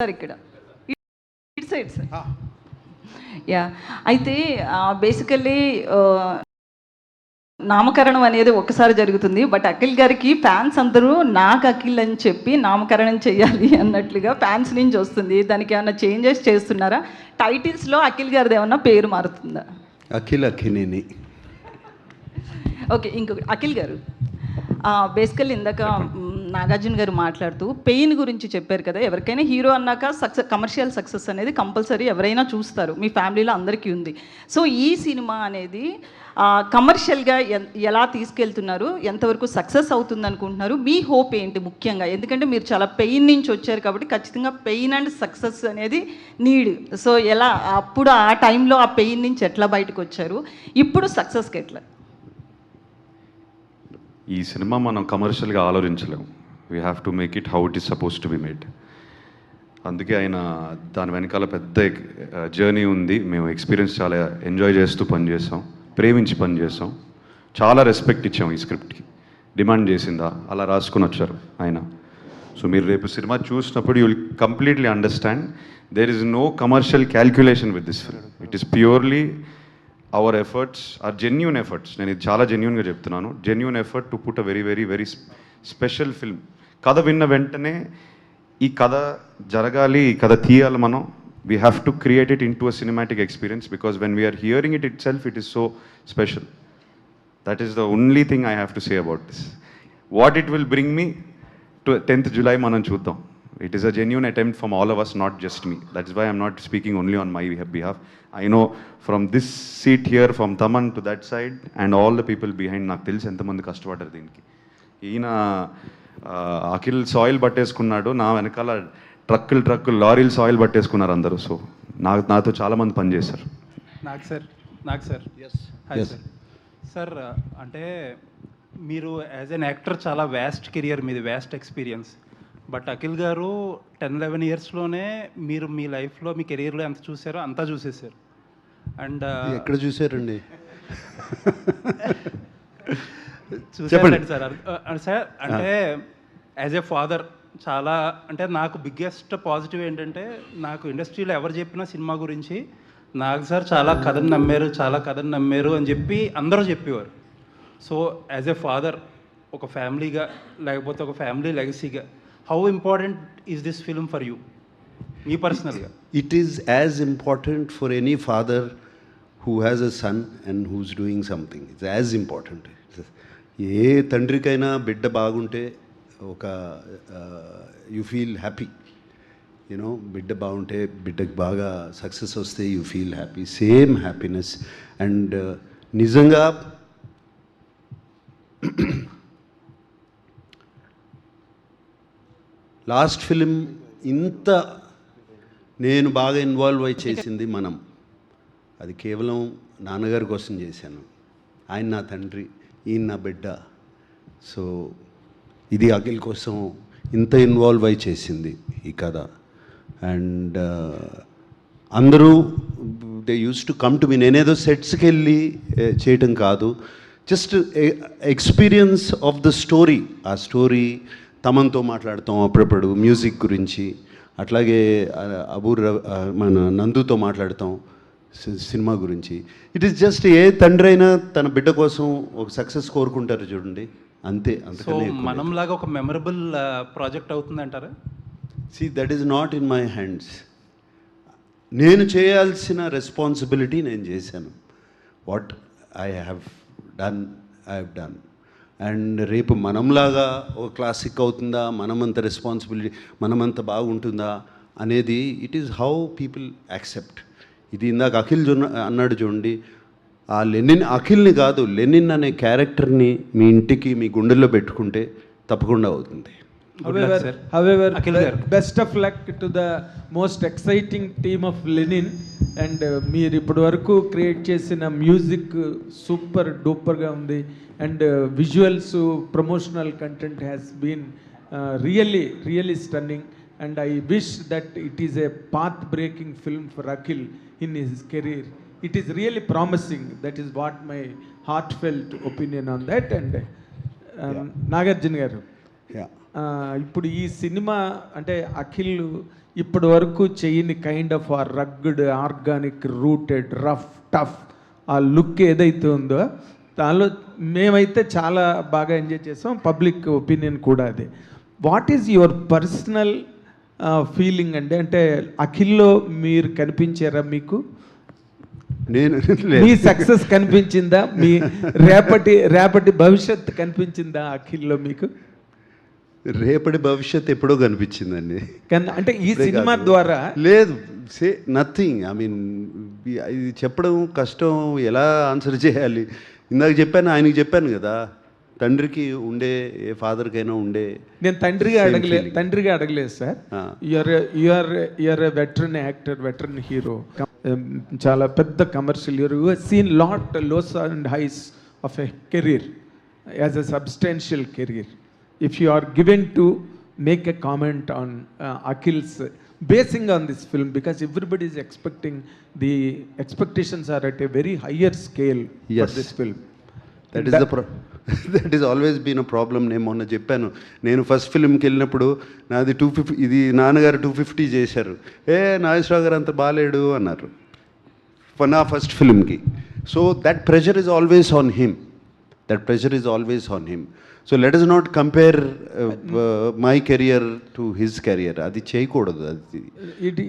Sir ఇక్కడ ఇటు side sir. Yeah, అయితే బేసికల్లీ నామకరణం అనేది ఒక్కసారి జరుగుతుంది. బట్ అఖిల్ గారికి ఫ్యాన్స్ అందరూ నాకు అఖిల్ అని చెప్పి నామకరణం చేయాలి అన్నట్లుగా ఫ్యాన్స్ నుంచి వస్తుంది. దానికి ఏమైనా చేంజెస్ చేస్తున్నారా? టైటిల్స్లో అఖిల్ గారిది ఏమన్నా పేరు మారుతుందా? అఖిల్ అఖినేని. ఓకే, ఇంకొక అఖిల్ గారు బేసికల్లీ ఇందాక నాగార్జున గారు మాట్లాడుతూ పెయిన్ గురించి చెప్పారు కదా. ఎవరికైనా హీరో అన్నాక కమర్షియల్ సక్సెస్ అనేది కంపల్సరీ ఎవరైనా చూస్తారు, మీ ఫ్యామిలీలో అందరికీ ఉంది. సో ఈ సినిమా అనేది కమర్షియల్గా ఎలా తీసుకెళ్తున్నారు, ఎంతవరకు సక్సెస్ అవుతుంది అనుకుంటున్నారు, మీ హోప్ ఏంటి ముఖ్యంగా? ఎందుకంటే మీరు చాలా పెయిన్ నుంచి వచ్చారు కాబట్టి ఖచ్చితంగా పెయిన్ అండ్ సక్సెస్ అనేది నీడ్. సో ఎలా అప్పుడు ఆ టైంలో ఆ పెయిన్ నుంచి ఎట్లా బయటకు వచ్చారు, ఇప్పుడు సక్సెస్కి ఎట్లా? ఈ సినిమా మనం కమర్షియల్గా ఆలోచించలేము. We have to make it how it is suppose to be made. అందుకే ఆయన దాని వెనకాల పెద్ద జర్నీ ఉంది. మేము ఎక్స్పీరియన్స్ చాలా ఎంజాయ్ చేస్తూ పనిచేసాం, ప్రేమించి పనిచేసాం, చాలా రెస్పెక్ట్ ఇచ్చాం ఈ స్క్రిప్ట్కి. డిమాండ్ చేసిందా అలా రాసుకుని వచ్చారు ఆయన. సో మీరు రేపు సినిమా చూసినప్పుడు you will completely understand there is no commercial calculation with this film. It is purely our efforts are genuine efforts. నేను ఇది చాలా జెన్యూన్గా చెప్తున్నాను. Genuine effort to put a very very very special film. కథ విన్న వెంటనే ఈ కథ జరగాలి, ఈ కథ తీయాలి మనం. We have to create it into a cinematic experience because when we are hearing it itself it is so special. That is the only thing I have to say about this. What it will bring me to 10th July మనం చూద్దాం. It is a genuine attempt from all of us, not just me. That's why I'm not speaking only on my behalf. I know from this seat here, from Taman to that side, and all the people behind, నాకు తెలిసి ఎంతమంది కష్టపడ్డారు దీనికి. ఈయన Akhil soil పట్టేసుకున్నాడు, నా వెనకాల ట్రక్కులు లారీలు సాయిల్ పట్టేసుకున్నారు అందరూ. సో నాతో చాలామంది పనిచేశారు. నాకు సార్ హాయ్ సార్. సార్ అంటే మీరు యాజ్ ఎన్ యాక్టర్ చాలా వ్యాస్ట్ కెరియర్ మీది, వ్యాస్ట్ ఎక్స్పీరియన్స్. బట్ అఖిల్ గారు 10-11 ఇయర్స్లోనే మీరు మీ లైఫ్లో మీ కెరీర్లో ఎంత చూసారో అంతా చూసేసారు. అండ్ ఎక్కడ చూసారండి? చూసారండి సార్. సార్ అంటే యాజ్ ఏ ఫాదర్ చాలా అంటే నాకు బిగ్గెస్ట్ పాజిటివ్ ఏంటంటే, నాకు ఇండస్ట్రీలో ఎవరు చెప్పినా సినిమా గురించి నాకు సార్ చాలా కథను నమ్మారు అని చెప్పి అందరూ చెప్పేవారు. సో యాజ్ ఏ ఫాదర్, ఒక ఫ్యామిలీగా లేకపోతే ఒక family లెగసీగా, how important is this film for you, me personally? It is as important for any father who has a son and who's doing something. It's as important. ఏ తండ్రికైనా బిడ్డ బాగుంటే ఒక you feel happy. You know, బిడ్డ బాగుంటే, బిడ్డకి బాగా success వస్తే you feel happy. Same happiness. And నిజంగా last film ఇంత నేను బాగా ఇన్వాల్వ్ అయి చేసింది మనం, అది కేవలం నాన్నగారి కోసం చేశాను. ఆయన నా తండ్రి, ఈయన నా బిడ్డ. సో ఇది అఖిల్ కోసం ఇంత ఇన్వాల్వ్ అయి చేసింది ఈ కథ. అండ్ అందరూ they use to come to me. నేనేదో సెట్స్కి వెళ్ళి చేయటం కాదు, just experience of the story. ఆ స్టోరీ తమన్తో మాట్లాడతాం అప్పుడప్పుడు మ్యూజిక్ గురించి, అట్లాగే మన నందుతో మాట్లాడతాం సినిమా గురించి. ఇట్ ఈస్ జస్ట్ ఏ తండ్రి అయినా తన బిడ్డ కోసం ఒక సక్సెస్ కోరుకుంటారు చూడండి, అంతే. అందుకని మనంలాగా ఒక మెమరబుల్ ప్రాజెక్ట్ అవుతుంది అంటారా? That is not in my hands. నేను చేయాల్సిన రెస్పాన్సిబిలిటీ నేను చేశాను. What I have done. And రేపు మనంలాగా ఒక క్లాసిక్ అవుతుందా, మనమంత రెస్పాన్సిబిలిటీ, మనమంత బాగుంటుందా అనేది it is how people accept. ఇది ఇందాక అఖిల్ అన్నాడు చూడండి, ఆ అఖిల్ని కాదు, లెనిన్ అనే క్యారెక్టర్ని మీ ఇంటికి, మీ గుండెల్లో పెట్టుకుంటే తప్పకుండా అవుతుంది. However, best of luck to the most exciting team of Lenin. And మీరు ఇప్పటి వరకు క్రియేట్ చేసిన మ్యూజిక్ సూపర్ డూపర్గా ఉంది. And visuals, promotional content has been really stunning. And I wish that it is a path-breaking film for Akhil in his career. It is really promising. That is what my heartfelt opinion on that. And Nagarjuna గారు, ఇప్పుడు ఈ cinema అంటే అఖిల్ ఇప్పటి వరకు చేయని kind of ఆ rugged organic rooted rough tough ఆ look ఏదైతే ఉందో దానిలో మేమైతే చాలా బాగా ఎంజాయ్ చేసాం, పబ్లిక్ ఒపీనియన్ కూడా అదే. What is your personal feeling అండి? అంటే అఖిల్లో మీరు కనిపించారా మీకు? నేను మీ సక్సెస్ కనిపించిందా? మీ రేపటి భవిష్యత్తు కనిపించిందా అఖిల్లో మీకు? రేపటి భవిష్యత్ ఎప్పుడో కనిపించిందండి. అంటే ఈ సినిమా ద్వారా లేదు, సే నథింగ్. ఐ మీన్ ఇది చెప్పడం కష్టం, ఎలా ఆన్సర్ చేయాలి. ఇందాక చెప్పాను, ఆయనకి చెప్పాను కదా, తండ్రికి ఉండే ఏ ఫాదర్కైనా ఉండే. నేను తండ్రిగా అడగలేదు sir. You're veteran actor, veteran hero, చాలా పెద్ద commercial. You seen lot lows and highs of a career as a substantial career. If you are given to make a comment on Akhil's basing on this film, because everybody is expecting, the expectations are at a very higher scale Yes. for this film. That is always been a problem. నేను మొన్న చెప్పాను, నేను first ఫిల్మ్కి వెళ్ళినప్పుడు నాది 250, ఇది నాన్నగారు 250 చేశారు. నాగేశ్వరరావు గారు అంత బాగాలేడు అన్నారు నా ఫస్ట్ ఫిల్మ్కి. So that pressure is always on him. So let us not compare my career to his career. అది చేయకూడదు. అది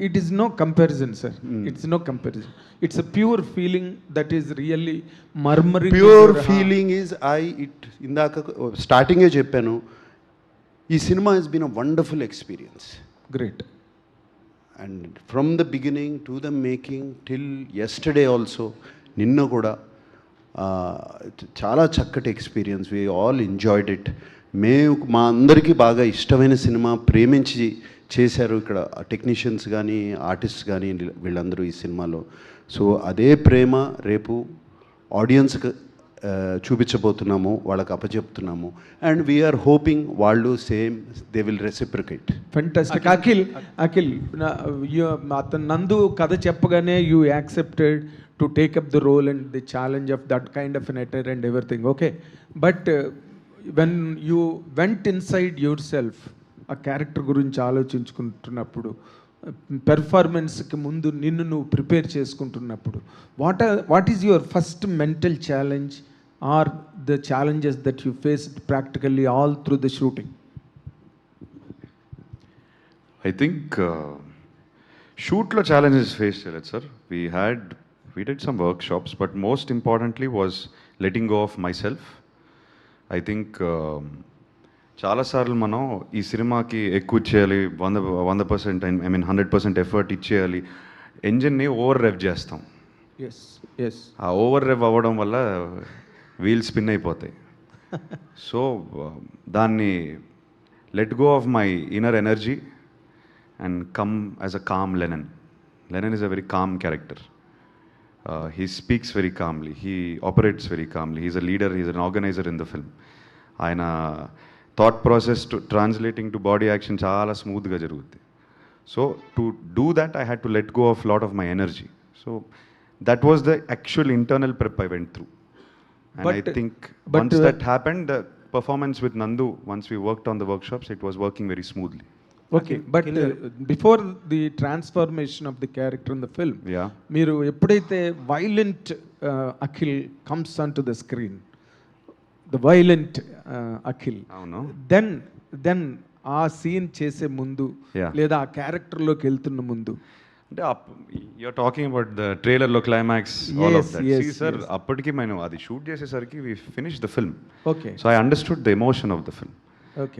It is no comparison, sir. It's no comparison. It's a pure feeling that is really murmuring. Pure feeling is ఇందాక స్టార్టింగే చెప్పాను, ఈ cinema has been a wonderful experience. Great. And from the beginning to the making till yesterday also, నిన్న కూడా చాలా చక్కటి experience. We all enjoyed it. మా అందరికీ బాగా ఇష్టమైన సినిమా, ప్రేమించి చేశారు ఇక్కడ టెక్నీషియన్స్ కానీ ఆర్టిస్ట్ కానీ వీళ్ళందరూ ఈ సినిమాలో. సో అదే ప్రేమ రేపు ఆడియన్స్కి చూపించబోతున్నాము, వాళ్ళకి అప్పచెప్తున్నాము. అండ్ వీఆర్ హోపింగ్ వాళ్ళు same they will reciprocate. Fantastic. Akhil అతను నందు కథ చెప్పగానే you accepted to take up the role and the challenge of that kind of an actor and everything, okay? But when you went inside yourself, a character గురించి ఆలోచించుకుంటున్నప్పుడు, పెర్ఫార్మెన్స్కి ముందు నిన్ను నువ్వు prepare చేసుకుంటున్నప్పుడు, what is your first mental challenge or the challenges that you faced practically all through the shooting? I think షూట్లో challenges face చేయలేదు sir. We did some workshops, but most importantly was letting go of myself. I think చాలా సార్లు మనం ఈ సినిమాకి ఎక్కువ ఇచ్చేయాలి, 100%, I mean 100% effort ఇచ్చేయాలి, ఎంజిన్ని ఓవర్ రెవ్ చేస్తాం. ఆ ఓవర్ రెవ్ అవ్వడం వల్ల వీల్ స్పిన్ అయిపోతాయి. సో దాన్ని let go of my inner energy and come as a calm Lennon. Lennon is a very calm character. He speaks very calmly, he operates very calmly, he's a leader, he's an organizer in the film. ఆయన thought process to translating to body action చాలా స్మూత్గా జరుగుతుంది. So to do that I had to let go of lot of my energy. So that was the actual internal prep I went through. And I think once that happened, the performance with Nandu, once we worked on the workshops, it was working very smoothly. Okay, but before the transformation of the character in the film, మీరు ఎప్పుడైతే violent Akhil comes on to the screen, the violent Akhil, then ఆ scene చేసే ముందు లేదా ఆ క్యారెక్టర్లోకి వెళ్తున్న ముందు, అంటే యూఆర్ టాకింగ్ అబౌట్ ద ట్రైలర్లో climax, all of that. See sir, అప్పటికి మేము అది షూట్ చేసేసరికి we finish the film. Okay, so I understood the emotion of the film.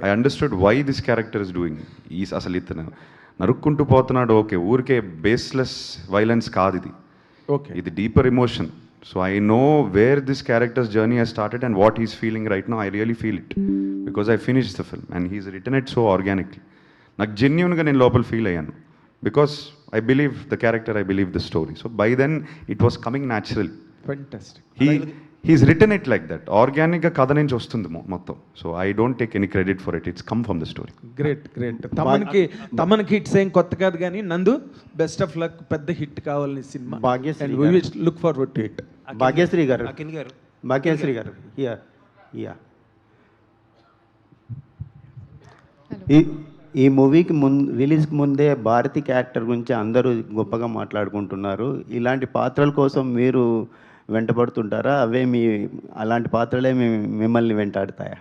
I understood why this character is doing. అసలు ఇతను నరుక్కుంటూ పోతున్నాడు, okay, ఊరికే బేస్లెస్ వైలెన్స్ కాదు ఇది, ఇది deeper emotion. So I know where this character's journey has started and what he's feeling right now. I really feel it because I finish the film and he's written it so organically. నాకు జెన్యున్గా నేను లోపల feel అయ్యాను, because I believe the character, I believe the story. So by then it was coming natural. Fantastic. He's written it like that. Organic గా కథ నుంచి వస్తుంది మొత్తం. So I don't take any credit for it, it's come from the story. Great. తమన్కి hits ఏం కొత్త కాదు, కానీ నందు బెస్ట్ ఆఫ్ లక్, పెద్ద హిట్ కావాలని cinema. Bhagyashree we will look forward to it. Bhagyashree గారు, అఖిల్ గారు, భాగ్యశ్రీ గారు, యా ఈ మూవీకి రిలీజ్కి ముందే భారతి క్యారెక్టర్ గురించి అందరూ గొప్పగా మాట్లాడుకుంటున్నారు. ఇలాంటి పాత్రల కోసం మీరు వెంటబడుతుంటారా? అవే అలాంటి పాత్రలే మిమ్మల్ని వెంటాడుతాయా?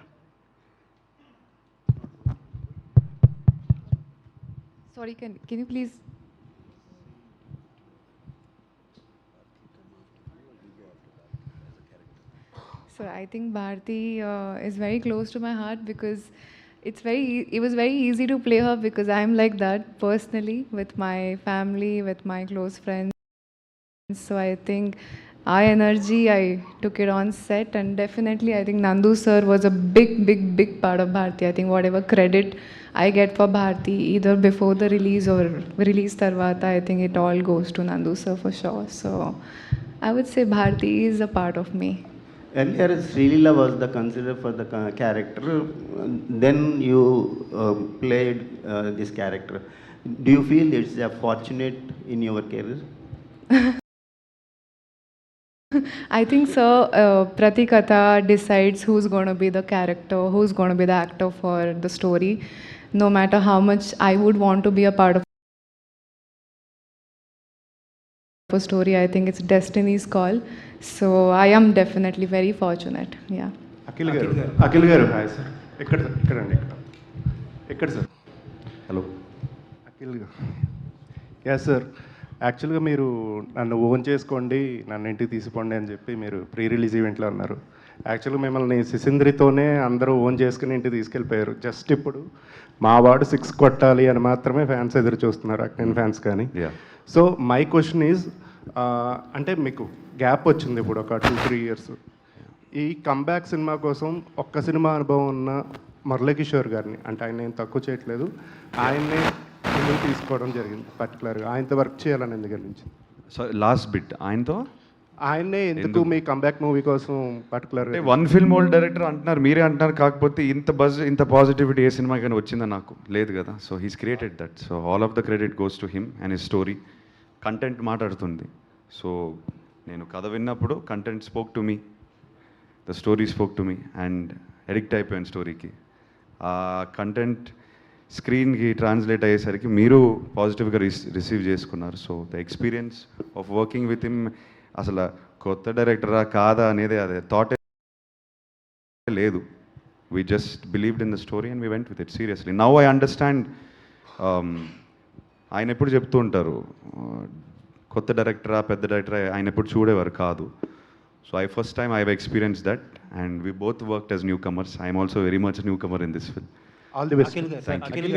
Sorry, can you please? So I think Bharti is very close to my heart because it was very easy to play her because I'm like that personally with my family, with my close friends. So I think our energy, I took it on set, and definitely I think Nandu sir was a big part of Bharti. I think whatever credit I get for Bharti, either before the release or release tarvata, I think it all goes to Nandu sir for sure. So I would say Bharti is a part of me. Earlier, Srilila was the considered for the character. Then you played this character. Do you feel it's fortunate in your career? I think, sir, Pratikatha decides who's going to be the character, who's going to be the actor for the story. No matter how much I would want to be a part of a story, I think it's destiny's call. So I am definitely very fortunate. Yeah. Akhil గారు hi sir. ఎక్కడండి ఎక్కడ sir? Hello. Akhil గారు. Yeah sir, యాక్చువల్గా మీరు నన్ను own చేసుకోండి, నన్ను ఇంటికి తీసుకోండి అని చెప్పి మీరు ప్రీ రిలీజ్ ఈవెంట్లో అన్నారు. యాక్చువల్గా మిమ్మల్ని సిసింద్రితోనే అందరూ ఓన్ చేసుకుని ఇంటికి తీసుకెళ్ళిపోయారు. జస్ట్ ఇప్పుడు మా వాడు 6 కొట్టాలి అని మాత్రమే ఫ్యాన్స్ ఎదురు చూస్తున్నారు, అక్కినేని ఫ్యాన్స్ కానీ. సో మై క్వశ్చన్ ఈజ్, అంటే మీకు గ్యాప్ వచ్చింది ఇప్పుడు ఒక 2-3 ఇయర్స్. ఈ కంబ్యాక్ సినిమా కోసం ఒక్క సినిమా అనుభవం ఉన్న మురళీకిషోర్ గారిని, అంటే ఆయన నేను తక్కువ చేయట్లేదు, ఆయన్నే ముందుకు తీసుకోవడం జరిగింది. పర్టికులర్గా ఆయనతో వర్క్ చేయాలని ఎందుకు అనిపించింది? సో లాస్ట్ బిట్ ఆయనతో ఆయన్నే ఎందుకు మీ కంబ్యాక్ మూవీ కోసం పర్టికులర్? అంటే 1 ఫిల్మ్ ఓల్డ్ డైరెక్టర్ అంటున్నారు, మీరే అంటున్నారు. కాకపోతే ఇంత బజ్, ఇంత పాజిటివిటీ ఏ సినిమా కానీ వచ్చిందా? నాకు లేదు కదా. So he's created that. So all of the credit goes to him and his story. Content మాట్లాడుతుంది. సో నేను కథ విన్నప్పుడు content spoke to me, the story spoke to me, and addict అయిపోయాను స్టోరీకి. ఆ కంటెంట్ స్క్రీన్కి ట్రాన్స్లేట్ అయ్యేసరికి మీరు పాజిటివ్గా రిసీవ్ చేసుకున్నారు. So the experience of working with him, అసలు కొత్త డైరెక్టరా కాదా అనేది అదే థాట్ లేదు. We just believed in the story and we went with it seriously. Now I understand. ఆయన ఎప్పుడు చెప్తూ ఉంటారు, కొత్త డైరెక్టరా పెద్ద డైరెక్టరా ఆయన ఎప్పుడు చూడేవారు కాదు. So first time I have experience that and we both worked as newcomers. I'm also very much newcomer in this film. All the best. Akhil గారు